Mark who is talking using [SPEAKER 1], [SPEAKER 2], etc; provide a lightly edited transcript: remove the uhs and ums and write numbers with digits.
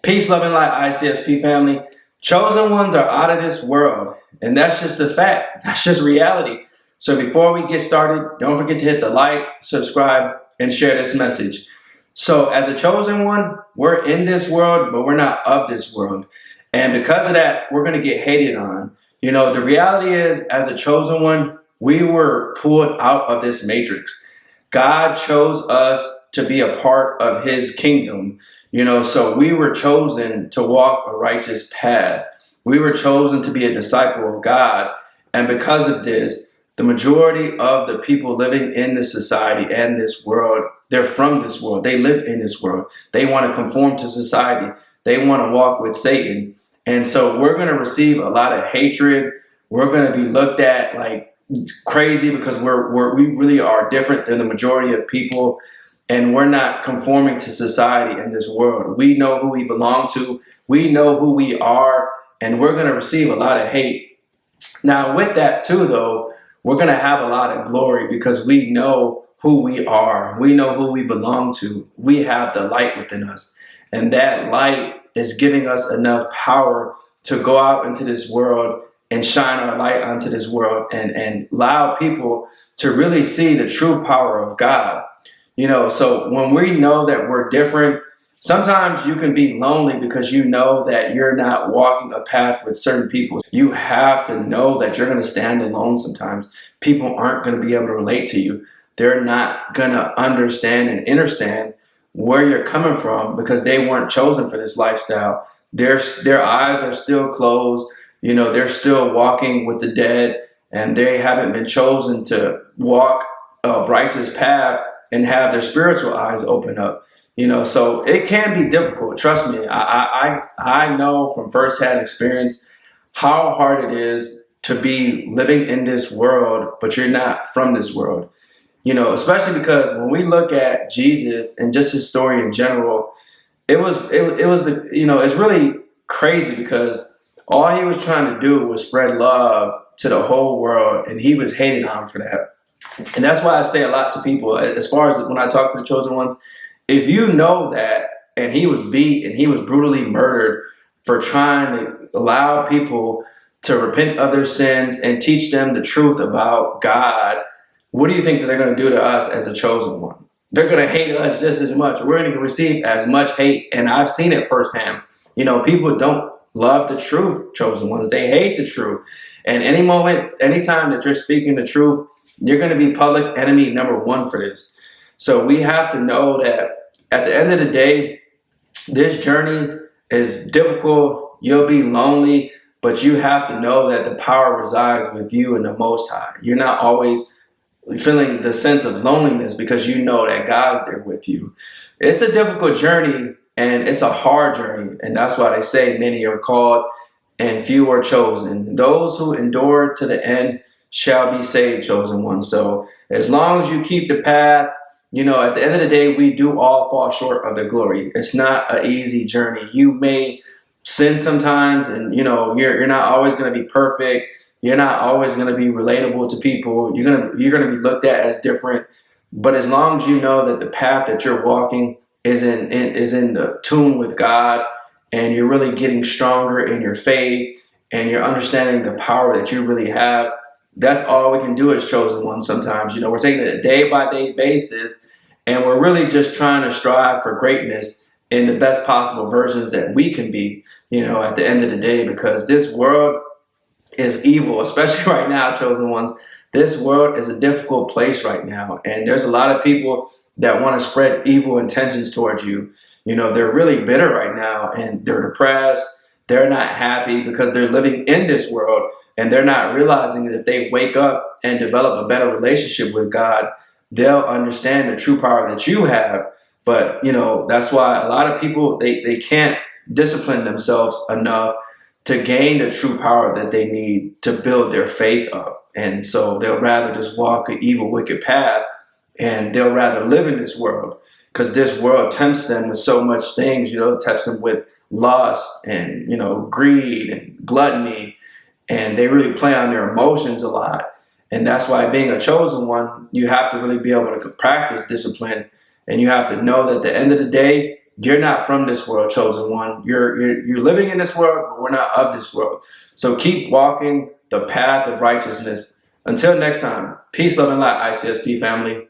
[SPEAKER 1] Peace, love, and light, ICSP family. Chosen ones are out of this world, and that's just a fact. That's just reality. So before we get started, don't forget to hit the like, subscribe, and share this message. So as a chosen one, we're in this world, but we're not of this world. And because of that, we're going to get hated on. You know, the reality is, as a chosen one, we were pulled out of this matrix. God chose us to be a part of his kingdom. You know, so we were chosen to walk a righteous path. We were chosen to be a disciple of God. And because of this, the majority of the people living in this society and this world, they're from this world. They live in this world. They want to conform to society. They want to walk with Satan. And so we're going to receive a lot of hatred. We're going to be looked at like crazy because we really are different than the majority of people. And we're not conforming to society in this world. We know who we belong to. We know who we are. And we're going to receive a lot of hate. Now, with that too, though, we're going to have a lot of glory because we know who we are. We know who we belong to. We have the light within us. And that light is giving us enough power to go out into this world and shine our light onto this world and allow people to really see the true power of God. You know, so when we know that we're different, sometimes you can be lonely because you know that you're not walking a path with certain people. You have to know that you're going to stand alone sometimes. People aren't going to be able to relate to you. They're not going to understand and understand where you're coming from because they weren't chosen for this lifestyle. Their eyes are still closed. You know, they're still walking with the dead and they haven't been chosen to walk a righteous path and have their spiritual eyes open up, you know, so it can be difficult. Trust me. I know from firsthand experience how hard it is to be living in this world, but you're not from this world, you know, especially because when we look at Jesus and just his story in general, it was, you know, it's really crazy because all he was trying to do was spread love to the whole world. And he was hated on for that. And that's why I say a lot to people, as far as when I talk to the chosen ones, if you know that, and he was beat and he was brutally murdered for trying to allow people to repent of their sins and teach them the truth about God, what do you think that they're going to do to us as a chosen one? They're going to hate us just as much. We're going to receive as much hate. And I've seen it firsthand. You know, people don't love the truth, chosen ones. They hate the truth. And any moment, anytime that you're speaking the truth, you're going to be public enemy number one for this. So we have to know that at the end of the day, this journey is difficult. You'll be lonely, but you have to know that the power resides with you and the Most High. You're not always feeling the sense of loneliness because you know that God's there with you. It's a difficult journey and it's a hard journey. And that's why they say many are called and few are chosen. Those who endure to the end shall be saved, chosen one. So as long as you keep the path, you know, at the end of the day, we do all fall short of the glory. It's not an easy journey. You may sin sometimes and, you know, you're not always going to be perfect. You're not always going to be relatable to people. You're going to be looked at as different. But as long as you know that the path that you're walking is in the tune with God and you're really getting stronger in your faith and you're understanding the power that you really have, that's all we can do as chosen ones sometimes. You know, we're taking it a day-by-day basis, and we're really just trying to strive for greatness in the best possible versions that we can be, you know, at the end of the day, because this world is evil, especially right now, chosen ones. This world is a difficult place right now, and there's a lot of people that want to spread evil intentions towards you. You know, they're really bitter right now, and they're depressed. They're not happy because they're living in this world. And they're not realizing that if they wake up and develop a better relationship with God, they'll understand the true power that you have. But, you know, that's why a lot of people, they can't discipline themselves enough to gain the true power that they need to build their faith up. And so they'll rather just walk an evil, wicked path, and they'll rather live in this world because this world tempts them with so much things, you know, it tempts them with lust and, you know, greed and gluttony. And they really play on their emotions a lot. And that's why being a chosen one, you have to really be able to practice discipline. And you have to know that at the end of the day, you're not from this world, chosen one. You're living in this world, but we're not of this world. So keep walking the path of righteousness. Until next time, peace, love, and light, ICSP family.